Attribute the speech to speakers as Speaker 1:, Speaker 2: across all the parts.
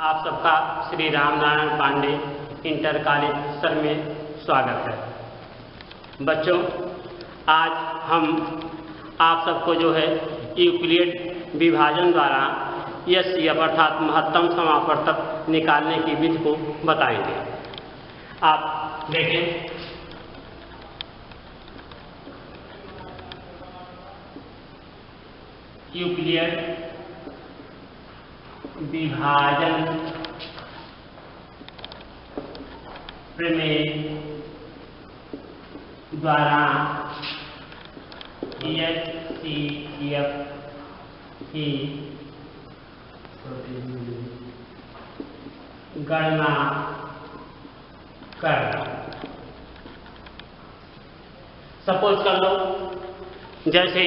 Speaker 1: आप सबका Shri Ramnarayan Pandey inter college sir में स्वागत है। बच्चों, आज हम आप सबको जो है यूक्लिड विभाजन द्वारा एचसीएफ अर्थात महत्तम समापवर्तक निकालने की विधि को बताएंगे। आप देखें, यूक्लिड विभाजन प्रमेय द्वारा एचसीएफ की गणना करना। सपोज कर लो, जैसे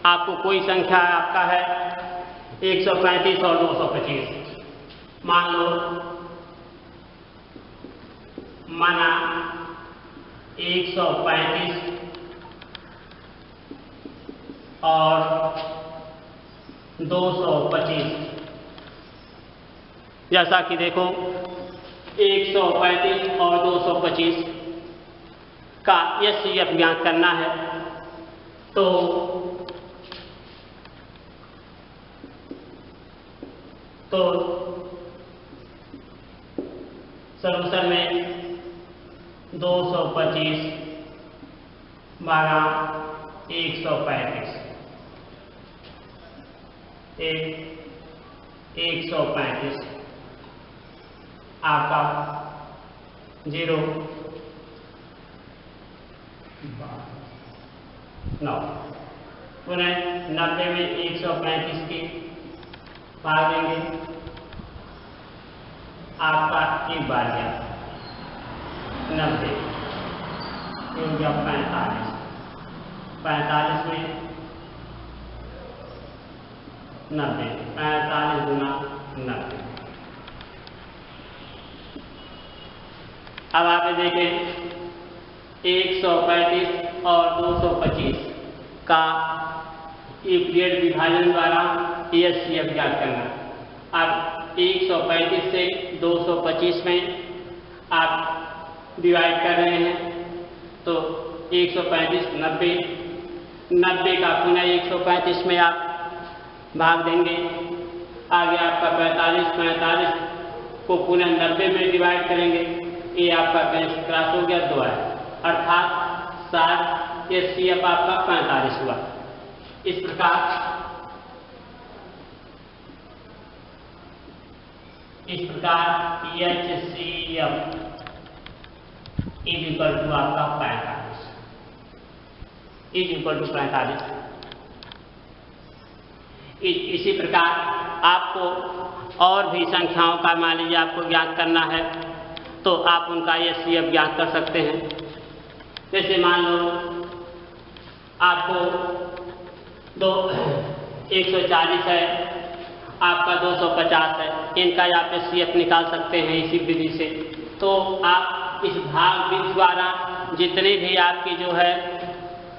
Speaker 1: आपको कोई संख्या आपका है 135 और 225। मान लो माना 135 और 225। जैसा कि देखो 135 और 225 का एचसीएफ ज्ञात करना है, तो सॉल्यूशन में 225 12 135 135 आपका 0 9। पुनः 90 में 135 की भाग देंगे, आपका एक बार गया 90 हो गया 45। 45 में 90, 45 गुना 90। अब आप देखें 135 और 225 का यूक्लिड विभाजन द्वारा एचसीएफ ज्ञात करना। अब 135 से 225 में आप डिवाइड कर रहे हैं, तो 135 90 का पुनः 135 में आप भाग देंगे। आगे आपका 45 को पुनः 90 में डिवाइड करेंगे, ये आपका क्रॉस हो गया 2 है, अर्थात 7 एचसीएफ आपका 45 हुआ। इस प्रकार एचसीएफ इज इक्वल टू आपका 45 इज इक्वल टू 45। इसी प्रकार आपको और भी संख्याओं का मान लीजिए आपको ज्ञात करना है, तो आप उनका एचसीएफ ज्ञात कर सकते हैं। जैसे मान लो आपको 140 है, आपका 250 है, इनका आप एचसीएफ निकाल सकते हैं इसी विधि से। तो आप इस भाग विधि द्वारा जितने भी आपकी जो है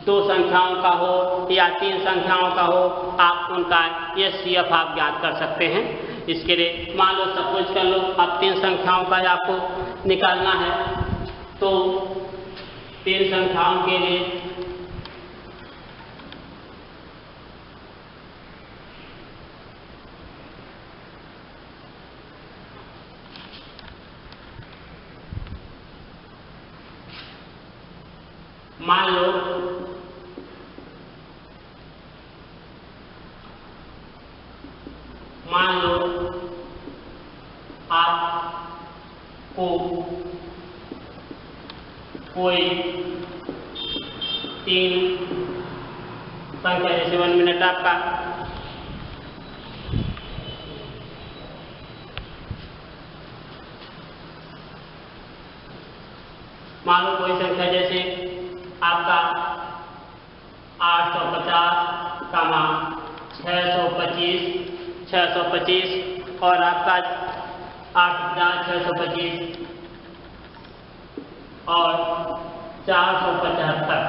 Speaker 1: 2 संख्याओं का हो या 3 संख्याओं का हो, आप उनका एचसीएफ आप ज्ञात कर सकते हैं। इसके लिए मान लो सपोज कर लो अब 3 संख्याओं का आपको निकालना है, तो 3 संख्याओं के लिए मान लो आपको कोई 3 संख्या, जैसे 1 मिनट आपका मान लो कोई संख्या जैसे आपका 850, 625 और आपका 8625 और 475।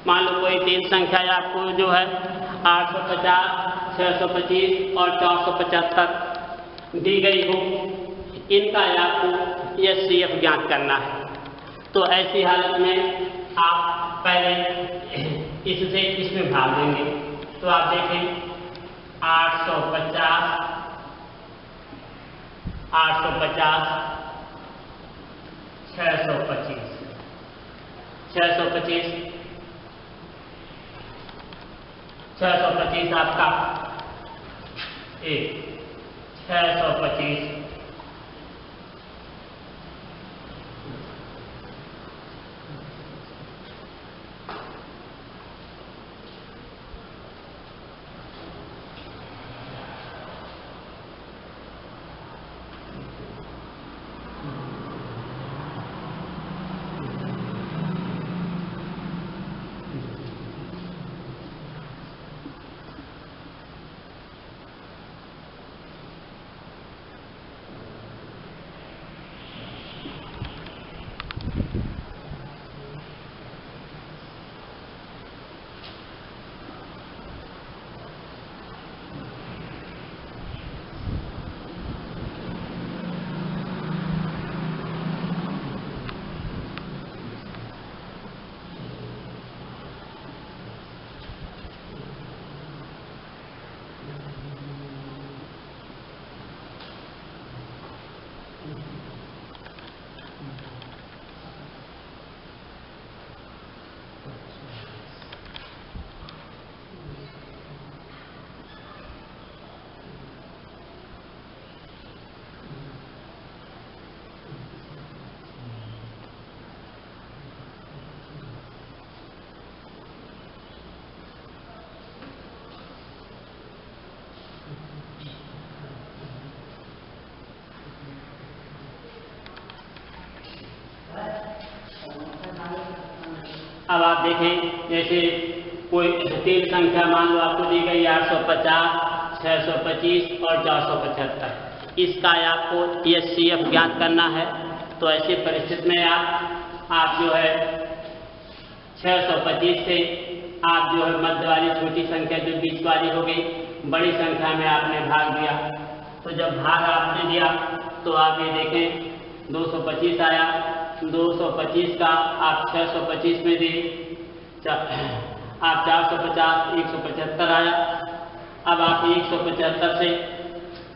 Speaker 1: मान लो कोई 3 संख्या आपको जो है 850, 625 और 475 दी गई हो, इनका आपको एचसीएफ ज्ञात करना है। तो ऐसी हालत में आप पहले इससे इसमें भाग देंगे। तो आप देखें 850 625 आपका 625 अब आप देखें, जैसे कोई तीन संख्या मान लो आपको दी गई 850, 625 और 475। इसका आपको एचसीएफ ज्ञात करना है। तो ऐसी परिस्थिति में आप जो है 625 से आप जो है मध्य वाली छोटी संख्या जो बीच वाली हो गई, बड़ी संख्या में आपने भाग दिया। तो जब भाग आपने दिया तो आप ये देखें 225 आया, 225 का आप 625 में दी, आप 450, 175 आया। अब आप 175 से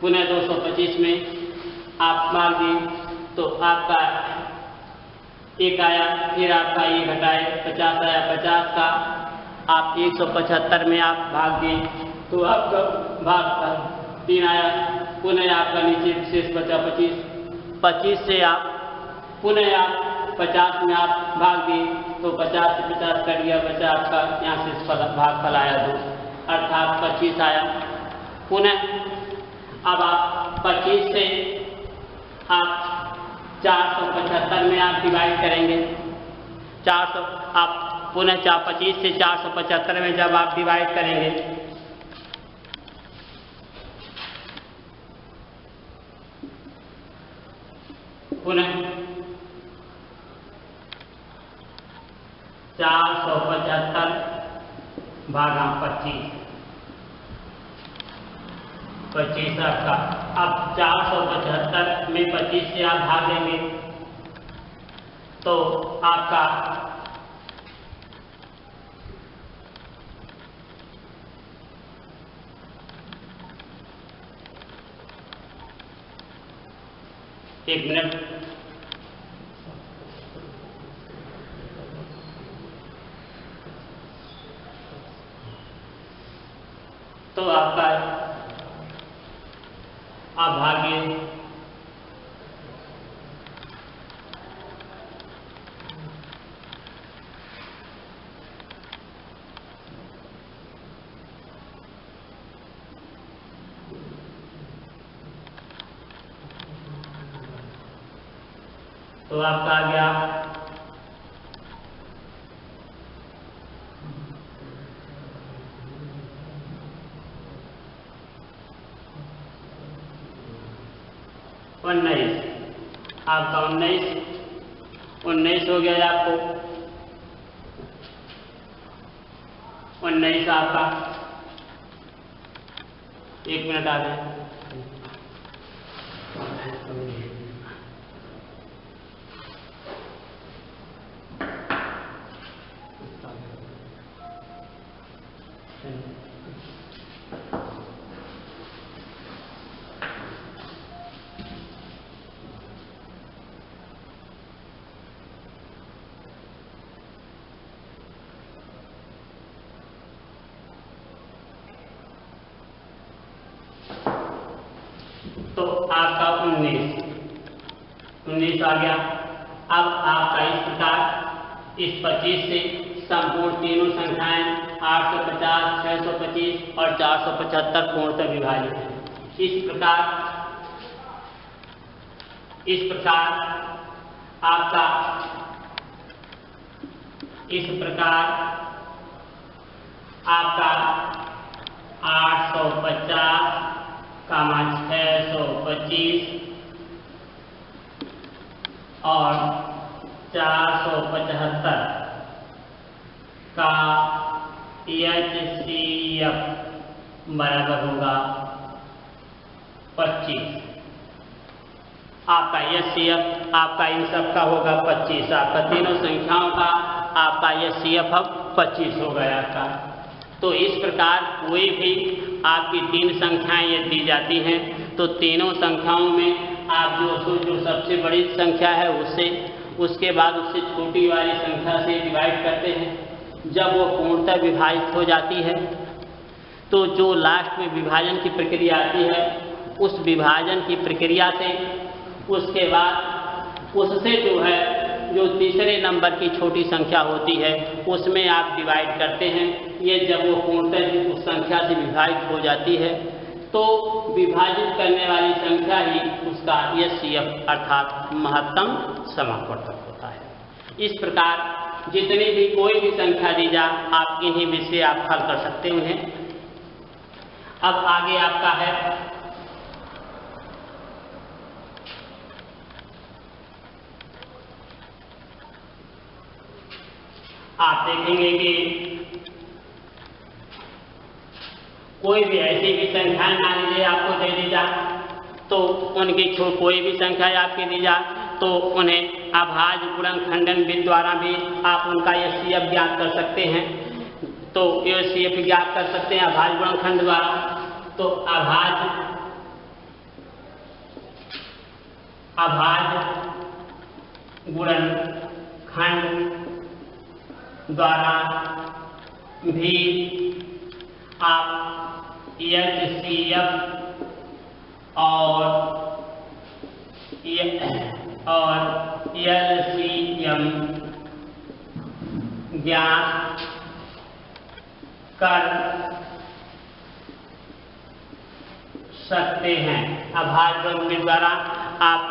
Speaker 1: पुनः 225 में आप मार दी तो आपका एक आया, फिर आपका ये घटाए 50 आया, 50 का आप 175 में आप भाग दिए तो आपका भाग 3 आया, पुनः आपका नीचे शेष बचा 25 से आप पुनः आप 50 में आप भाग दिए तो 50 से 50 कट गया, बचा आपका यहाँ से भागफल आया 2, अर्थात 25 आया। पुनः अब आप 25 से आप 475 में आप डिवाइड करेंगे। 400 आप पुनः 25 से 475 में जब आप डिवाइड करेंगे पुनः 475 भागा 25 आपका। अब 475 में 25 से आप भाग देंगे तो आपका एक मिनट, तो आपका आप भागिए तो आपका आ गया 19, आपका 19 हो गया आपको 19 आपका। एक मिनट आ जाए, तो आपका 19 आ गया। अब आपका इस प्रकार इस 25 से संपूर्ण तीनों संख्याएं 850, 625 और 475 पूर्णतः विभाजित है। इस प्रकार आपका 850, 625 और 475 का HCF बराबर होगा 25। आपका HCF आपका इन सब का होगा 25। आपका तीनों संख्याओं का आपका HCF अब 25 हो गया आपका। तो इस प्रकार कोई भी आपकी तीन संख्याएं ये दी जाती हैं तो तीनों संख्याओं में आप जो सबसे बड़ी संख्या है उसके बाद उससे छोटी वाली संख्या से डिवाइड करते हैं। जब वो पूर्णतः विभाजित हो जाती है तो जो लास्ट में विभाजन की प्रक्रिया आती है उस विभाजन की प्रक्रिया से उसके बाद उससे जो तीसरे नंबर की छोटी संख्या होती है उसमें आप डिवाइड करते हैं। ये जब वो पूर्णतः उस संख्या से विभाजित हो जाती है तो विभाजित करने वाली संख्या ही उसका HCF अर्थात महत्तम समापवर्तक होता है। इस प्रकार जितनी भी कोई भी संख्या दी जा आप इन्हीं विधि से आप हल कर सकते हैं उन्हें। अब आगे आपका है आप देखेंगे कि कोई भी ऐसी भी संख्याएं मान लीजिए आपको दे दी जा तो उनकी कोई भी संख्या आपकी दी जा तो उन्हें अभाज्य गुणनखंडन विधि द्वारा भी आप उनका HCF ज्ञात कर सकते हैं। तो HCF ज्ञात कर सकते हैं अभाज्य गुणनखंड द्वारा। तो अभाज्य गुणनखंड द्वारा भी आप HCF और LCM ज्ञात कर सकते हैं। अभाज्य गुणनखंड द्वारा आप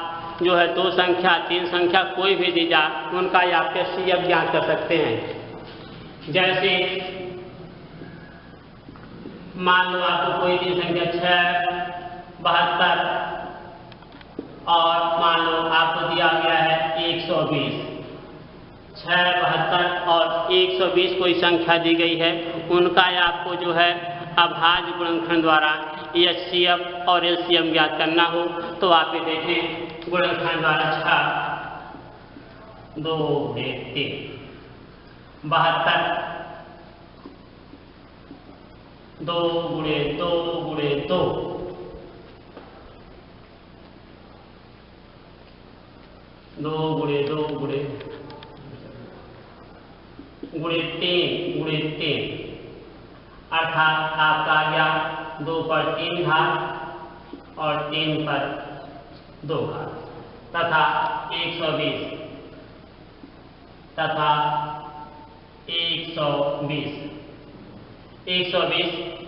Speaker 1: जो है दो संख्या तीन संख्या कोई भी दी जा उनका आप HCF ज्ञात कर सकते हैं। जैसे मान लो आपको कोई भी संख्या 6, 72 और मान लो आपको दिया गया है 120। 6, 72 और 120 कोई संख्या दी गई है उनका आपको जो है अभाज्य गुणनखंड द्वारा HCF और LCM ज्ञात करना हो तो आप ये देखें गुणनखंड द्वारा 6, 2, 3, 72 2 गुणे 2 गुणे 2 2 गुणे 2 गुणे 3 अर्थात आपका आ गया 2 पर 3 घात और 3 पर 2 घात तथा 120 तथा 120।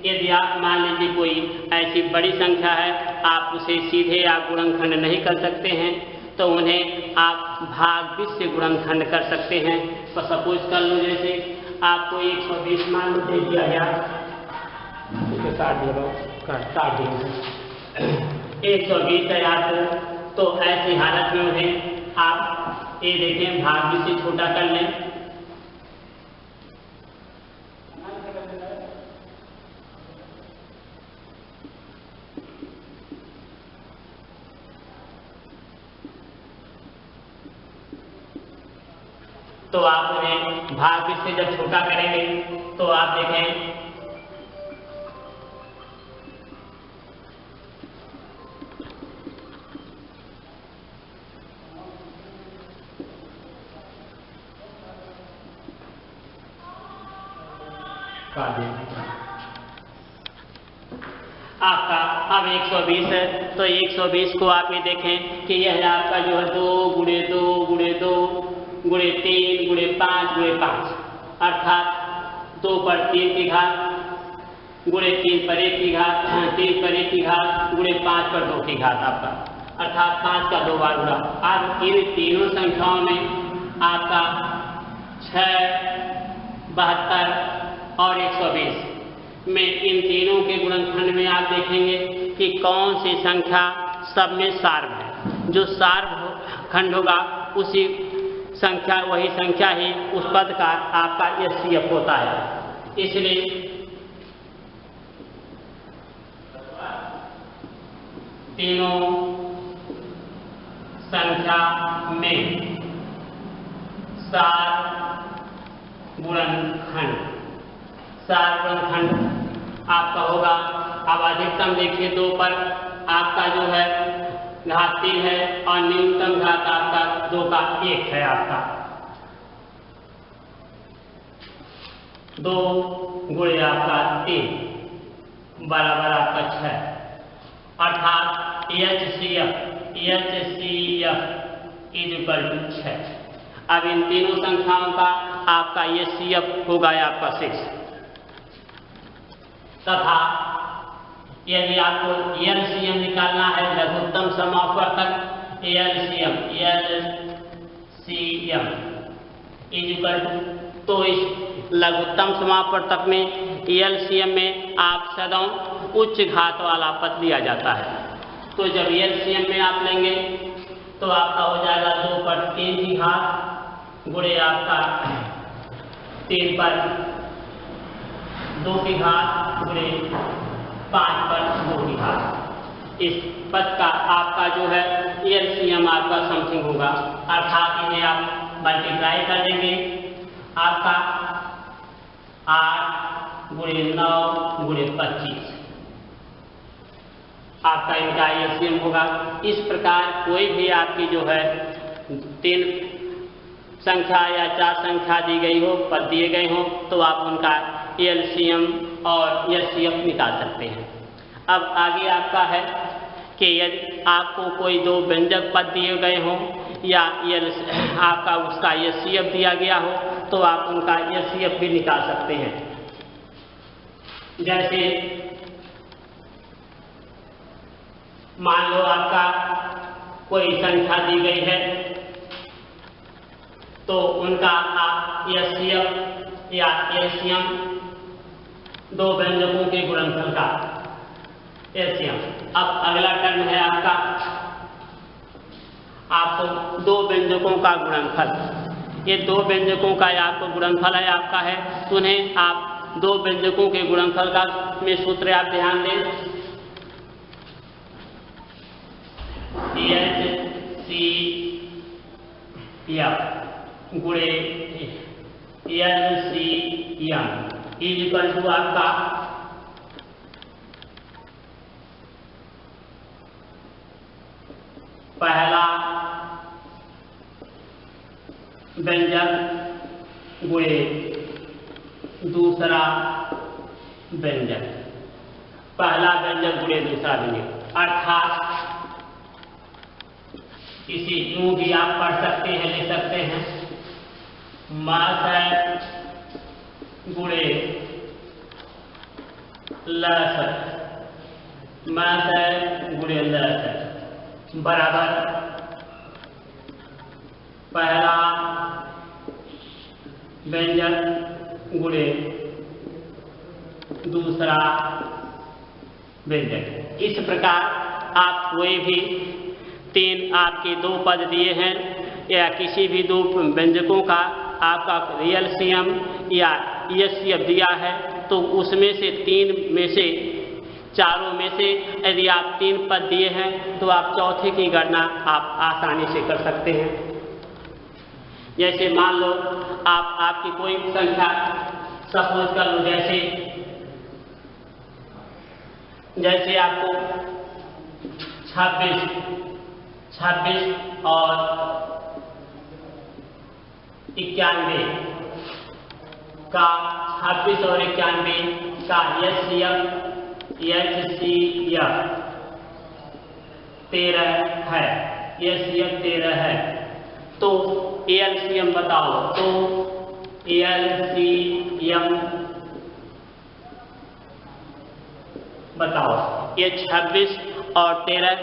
Speaker 1: यदि आप मान लीजिए कोई ऐसी बड़ी संख्या है आप उसे सीधे आप गुणनखंड नहीं कर सकते हैं तो उन्हें आप भाग 20 से गुणनखंड कर सकते हैं। तो सपोज कर लो जैसे आपको 120 मान लो दे दिया गया 120 है आपको तो ऐसी हालत में उन्हें आप ये देखें भाग 20 से छोटा कर लें। तो आप उन्हें भाग से जब छोटा करेंगे तो आप देखें आपका अब 120 है, तो 120 को आप ये देखें कि यह आपका जो है 2 गुणे 2 गुणे 2 गुणे 3 गुणे 5 गुणे 5, अर्थात 2 पर 3 की घात गुणे 3 पर 1 की घात 3 पर 1 की घात गुणे 5 पर 2 की घात आपका, अर्थात 5 का 2 बार गुणा। अब इन तीनों संख्याओं में आपका 6, 72 और 120 में इन तीनों के गुणनखंड में आप देखेंगे कि कौन सी संख्या सब में सार्व है। जो सार्व खंड होगा उसी संख्या, वही संख्या ही उस पद का आपका एचसीएफ होता है। इसलिए तीनों संख्या में सार गुणनखंड आपका होगा। अब अधिकतम देखिए 2 पर आपका जो है घात 3 है और न्यूनतम घात आपका 2 का 1 है। आपका 2 गुणे आपका 3 बराबर आपका 6, अर्थात HCF इज इक्वल टू 6। अब इन तीनों संख्याओं का आपका HCF होगा आपका 6 तथा यदि आपको LCM निकालना है, लघुत्तम समापवर्तक LCM इज इक्वल टू, तो इस लघुत्तम समापवर्तक में LCM में आप सदैव उच्च घात वाला पद लिया जाता है। तो जब LCM में आप लेंगे तो आपका हो जाएगा 2 पर 3 की घात गुणे आपका 3 पर 2 की घात गुणे 5 पर 2 की घात। इस पद का आपका जो है LCM आपका समथिंग होगा, अर्थात इन्हें आप मल्टीप्लाई कर देंगे, आपका 8 गुणे 9 गुणे 25 आपका इनका LCM होगा। इस प्रकार कोई भी आपकी जो है 3 संख्या या 4 संख्या दी गई हो, पद दिए गए हो, तो आप उनका LCM और HCF निकाल सकते हैं। अब आगे आपका है कि यदि आपको कोई 2 व्यंजक पद दिए गए हों या आपका उसका HCF दिया गया हो तो आप उनका HCF भी निकाल सकते हैं। जैसे मान लो आपका कोई संख्या दी गई है तो उनका आप HCF या LCM 2 व्यंजकों के गुणनफल का LCM। अब अगला टर्म है आपका, आपको 2 व्यंजकों का गुणनफल, ये 2 व्यंजकों का आपको गुणनफल है आपका है, तो उन्हें आप 2 व्यंजकों के गुणनफल का में सूत्र आप ध्यान दें, HCF गुणे LCM इज इक्वल टू आपका पहला व्यंजक गुणे दूसरा व्यंजक, पहला व्यंजक गुणे दूसरा व्यंजक, अर्थात इसे यूं भी आप पढ़ सकते हैं, ले सकते हैं, मास गुणे लसर, मास गुणे लसर बराबर पहला व्यंजक गुणे दूसरा व्यंजक। इस प्रकार आप कोई भी 3 आपके 2 पद दिए हैं या किसी भी 2 व्यंजकों का आपका LCM या HCF दिया है तो उसमें से 3 में से चारों में से यदि आप 3 पद दिए हैं तो आप चौथे की गणना आप आसानी से कर सकते हैं। जैसे मान लो आपकी कोई संख्या सपोज कर लो, जैसे आपको 26 और 91 का 26 और 91 का HCF 13 है, HCF 13 है। तो LCM बताओ, तो LCM बताओ। ये 26 और 13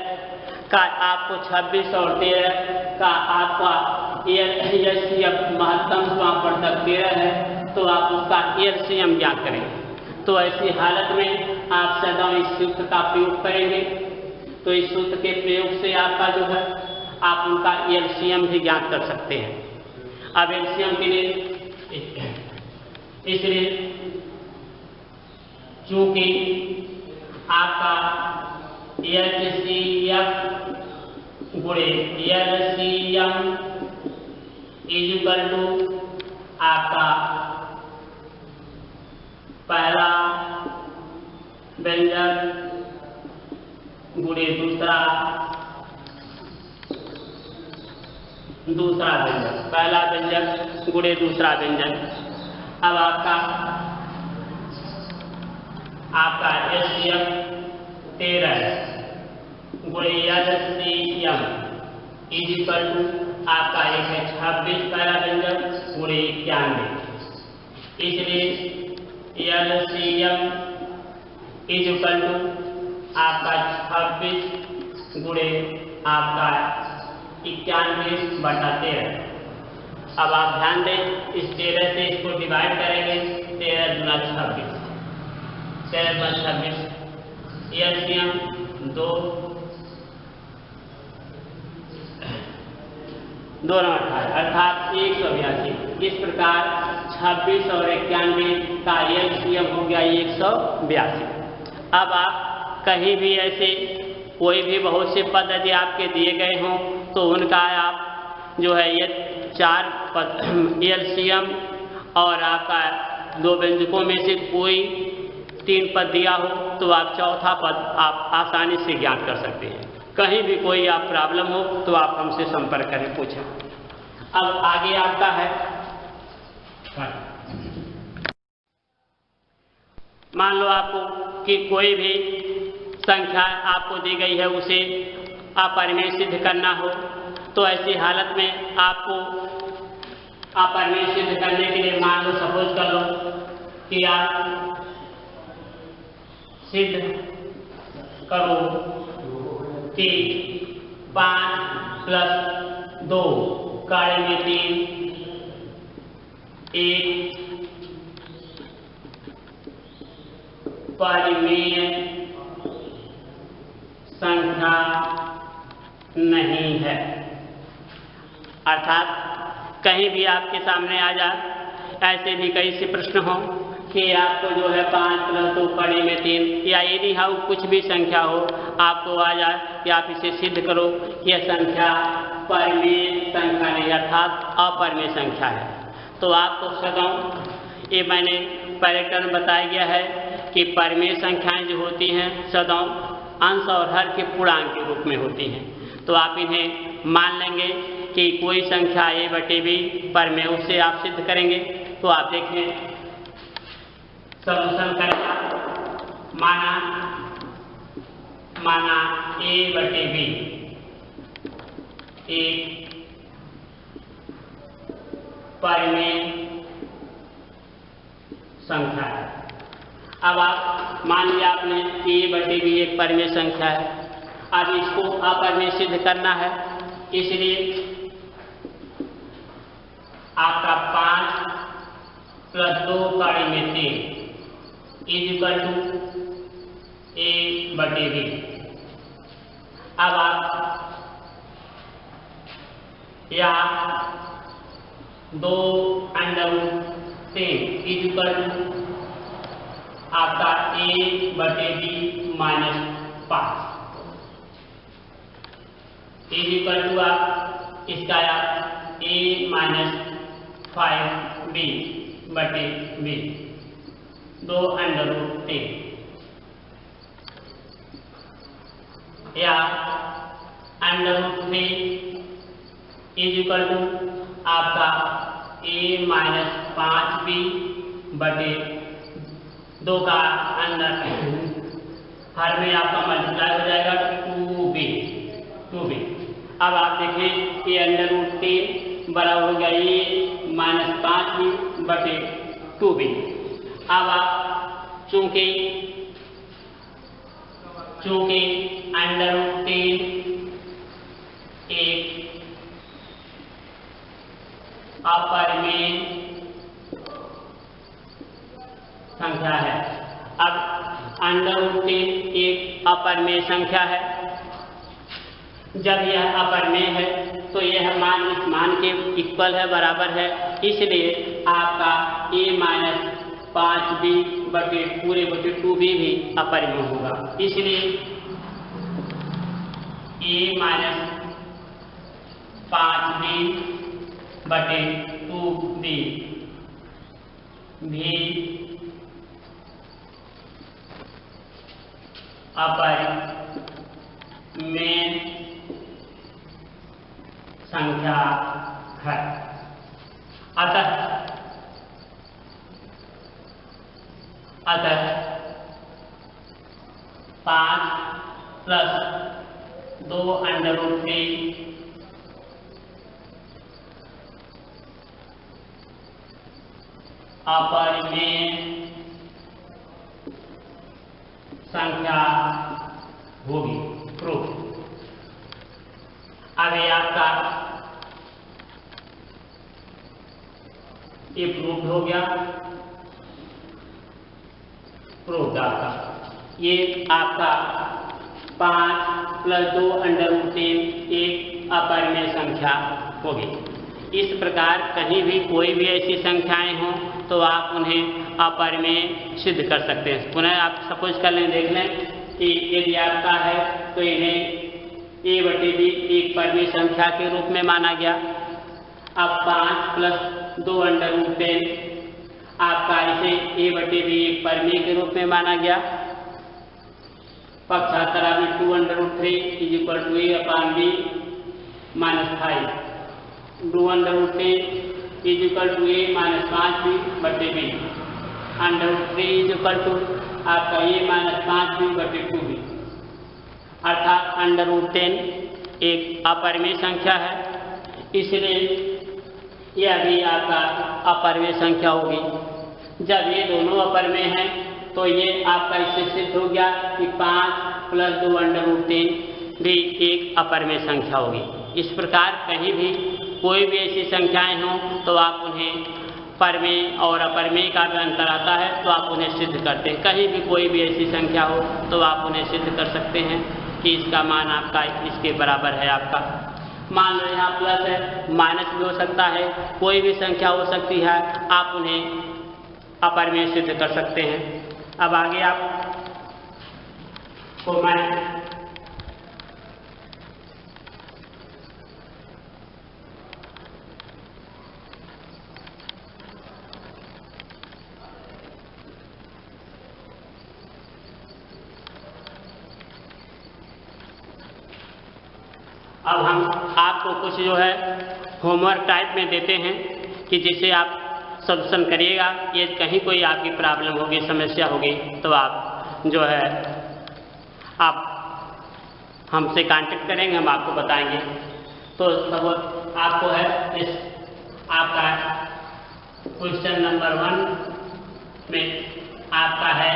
Speaker 1: का आपको 26 और 13 का आपका LCM महत्तम वहाँ तक 13 है, तो आप उसका LCM ज्ञात करेंगे। तो ऐसी हालत में आप सदा इस सूत्र का प्रयोग करेंगे। तो इस सूत्र के प्रयोग से आपका जो है आप उनका LCM भी ज्ञात कर सकते हैं। अब LCM के लिए इसलिए चूंकि आपका HCF गुणे LCM इक्वल टू आपका पहला व्यंजक गुणे दूसरा व्यंजक, पहला व्यंजक गुणे दूसरा व्यंजक। अब आपका HCF 13 गुणे LCM इक्वल टू आपका एक है 26 पहला व्यंजक गुणे 91। इसलिए LCM इक्वल टू आपका 26 गुणे आपका 91/13। अब आप ध्यान दें, इस 13 से इसको डिवाइड करेंगे, 13 दूना 26, 13 दूना 26, LCM 2 18 अर्थात 182। इस प्रकार 26 और 91 का LCM हो गया 182। अब आप कहीं भी ऐसे कोई भी बहुत से पद यदि आपके दिए गए हों तो उनका आप जो है ये 4 पद LCM और आपका 2 व्यंजकों में से कोई 3 पद दिया हो तो आप चौथा पद आप आसानी से ज्ञात कर सकते हैं। कहीं भी कोई आप प्रॉब्लम हो तो आप हमसे संपर्क करें, पूछें। अब आगे आपका है, मान लो आपको कि कोई भी संख्या आपको दी गई है उसे अपरिमेय सिद्ध करना हो, तो ऐसी हालत में आपको अपरिमेय सिद्ध करने के लिए मान लो सपोज कर लो कि आप सिद्ध करो कि 5 + 2 कार्य में 3 एक परिमेय संख्या नहीं है। अर्थात कहीं भी आपके सामने आ जाए, ऐसे भी कई से प्रश्न हो कि आपको जो है 5 + 2 कड़ी में 3 या एनी हाउ कुछ भी संख्या हो, आपको आ जाए कि आप इसे सिद्ध करो, यह संख्या परिमेय संख्या नहीं अर्थात अपरिमेय संख्या है। तो आपको सदा ये मैंने पैरेटर्न बताया गया है कि परिमेय संख्याएं जो होती हैं सदा अंश और हर के पूर्णांक के रूप में होती हैं। तो आप इन्हें मान लेंगे कि कोई संख्या a/b परिमेय, उससे आप सिद्ध करेंगे। तो आप देखें सॉल्यूशन करेगा, माना a/b एक परिमेय संख्या है। अब आप मान लिया आपने a/b एक परिमेय संख्या है। अब इसको अपरिमेय सिद्ध करना है, इसलिए आपका 5 + 2 कड़ी में 3 इक्वल टू a/b। अब आप या 2√3 इक्वल टू आपका a/b - 5 इक्वल टू आप इसका आप a माइनस 5b बटे b 2 अंडर रूट 3 या under root 3 is equal to आपका a माइनस 5b बटे 2 का अंदर हर में आपका मल्टीप्लाई हो जाएगा 2b। अब आप देखें ये अंडर रूट 3 बड़ा हो गया ये माइनस 5b बटे 2b। अब आप चूंकि अंडर रूट 3 एक अपरिमेय संख्या है। अब अंडर रूट 3 एक अपरिमेय संख्या है। जब यह अपरिमेय है तो यह मान इस मान के इक्वल है, बराबर है, इसलिए आपका a माइनस 5b बटे पूरे बटे 2b भी अपरिमेय होगा। इसलिए a माइनस 5b बटे 2b भी अपरिमेय संख्या है। अतः 5 प्लस 2 अंडर रूट 3 अपरिमेय संख्या होगी। प्रूफ। अब ये आपका ये प्रूफ हो गया। प्रूफ आपका ये आपका 5 प्लस 2 अंडर रूट 3 एक अपरिमेय संख्या होगी। इस प्रकार कहीं भी कोई भी ऐसी संख्याएं हों तो आप उन्हें अपरिमेय सिद्ध कर सकते हैं। पुनः आप सपोज कर लें, देख लें कि यदि आपका है तो इन्हें a बटे b एक परिमेय संख्या के रूप में माना गया। अब 5 प्लस 2 अंडर रूट 10 आपका इसे a बटे b एक परिमेय के रूप में माना गया। पक्षांतरा में 2 under root 3 is equal to a upon b minus 5। 2 under root 10 is equal to a minus 5b बटे b। Under root 3 is equal to आपका a माइनस 5b बटे 2b। अर्थात अंडर रूट 10 एक अपरिमेय संख्या है, इसलिए यह भी आपका अपरिमेय संख्या होगी। जब ये दोनों अपरिमेय हैं तो ये आपका इससे सिद्ध हो गया कि 5 प्लस 2 अंडर रूट 3 भी एक अपरिमेय संख्या होगी। इस प्रकार कहीं भी कोई भी ऐसी संख्याएं हों तो आप उन्हें परिमेय और अपरिमेय का भी अंतर आता है तो आप उन्हें सिद्ध करते हैं। कहीं भी कोई भी ऐसी संख्या हो तो आप उन्हें सिद्ध कर सकते हैं कि इसका मान आपका इसके बराबर है। आपका मान लो यहाँ प्लस है, माइनस भी हो सकता है, कोई भी संख्या हो सकती है, आप उन्हें अपरिमेय सिद्ध कर सकते हैं। अब आगे आप को मैं अब हम आपको कुछ जो है होमवर्क टाइप में देते हैं कि जिसे आप सॉल्यूशन करिएगा। ये कहीं कोई आपकी प्रॉब्लम होगी, समस्या होगी तो आप जो है आप हमसे कांटेक्ट करेंगे, हम आपको बताएंगे। तो सब आपको है इस आपका क्वेश्चन नंबर 1 में आपका है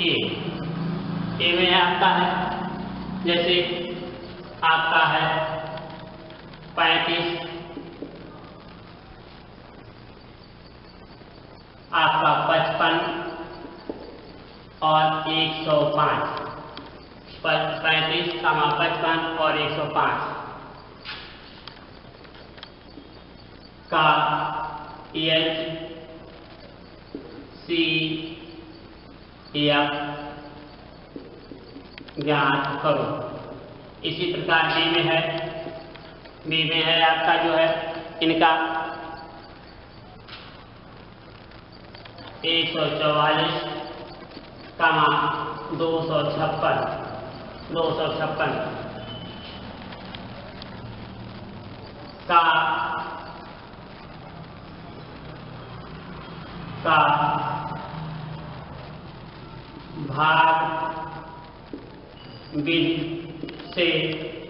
Speaker 1: ए में आपका है जैसे आपका है 35, आपका 55 और 105। 35, 55 और 105 का HCF ज्ञात करो। इसी प्रकार डी में है बी में है आपका जो है इनका 144, 256 का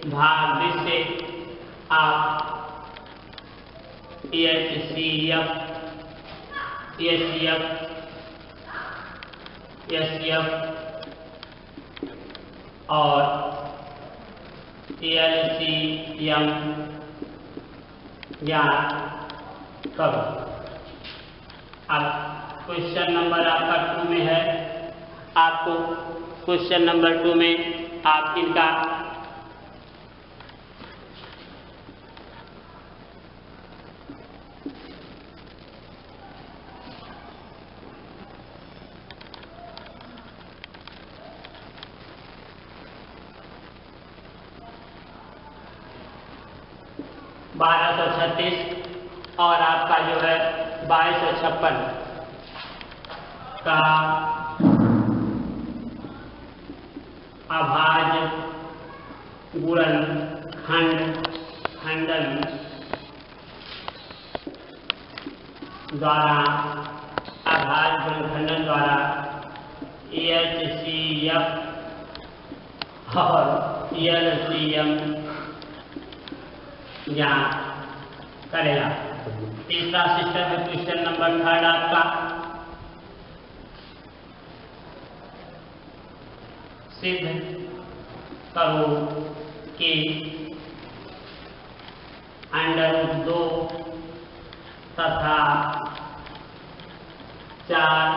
Speaker 1: भाग से आप एचसीएफ और एलसीएम ज्ञात करो। अब क्वेश्चन नंबर आपका 2 में है, आपको क्वेश्चन नंबर 2 में आप इनका और आपका जो है 2256 का अभाज्य गुणनखंडन द्वारा एचसीएफ और एलसीएम ज्ञात करेगा। तीसरा सिस्टम है क्वेश्चन नंबर 3 आपका, सिद्ध करो कि √2 तथा 4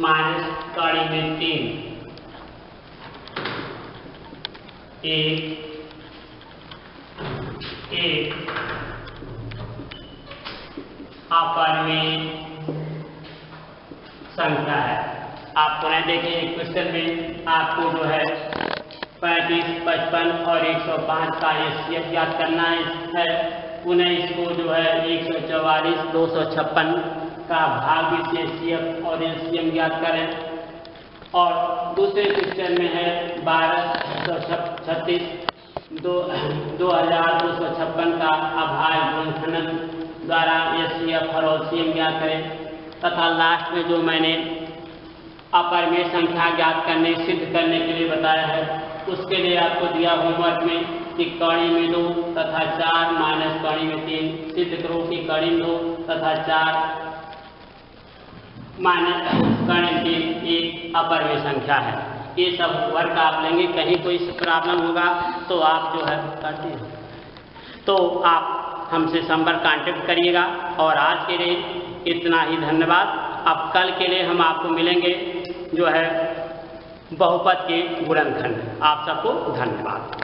Speaker 1: माइनस कड़ी में 3 एक अपरिमेय संख्या है। आप पुनः देखिए क्वेश्चन में आपको जो है 35, 55 और 105 का एचसीएफ ज्ञात करना है। पुनः इसको जो है 144, 256 का भाग से एचसीएफ और एलसीएम ज्ञात करें। और दूसरे क्वेश्चन में है 1236, 2256 का अभाज्य गुणनखंडन द्वारा एचसीएफ और एलसीएम ज्ञात करें। तथा लास्ट में जो मैंने अपरिमेय संख्या ज्ञात करने सिद्ध करने के लिए बताया है, उसके लिए आपको दिया होमवर्क में कि कड़ी में 2 तथा 4 माइनस कड़ी में 3 सिद्ध करो कि कड़ी में 2 तथा 4 माइनस कड़ी में 3 एक अपरिमेय संख्या है। ये सब वर्क आप लेंगे। कहीं कोई प्रॉब्लम होगा तो आप जो है करते हैं तो आप हमसे संपर्क कांटेक्ट करिएगा। और आज के लिए इतना ही, धन्यवाद। अब कल के लिए हम आपको मिलेंगे जो है बहुपद के गुणनखंड। आप सबको धन्यवाद।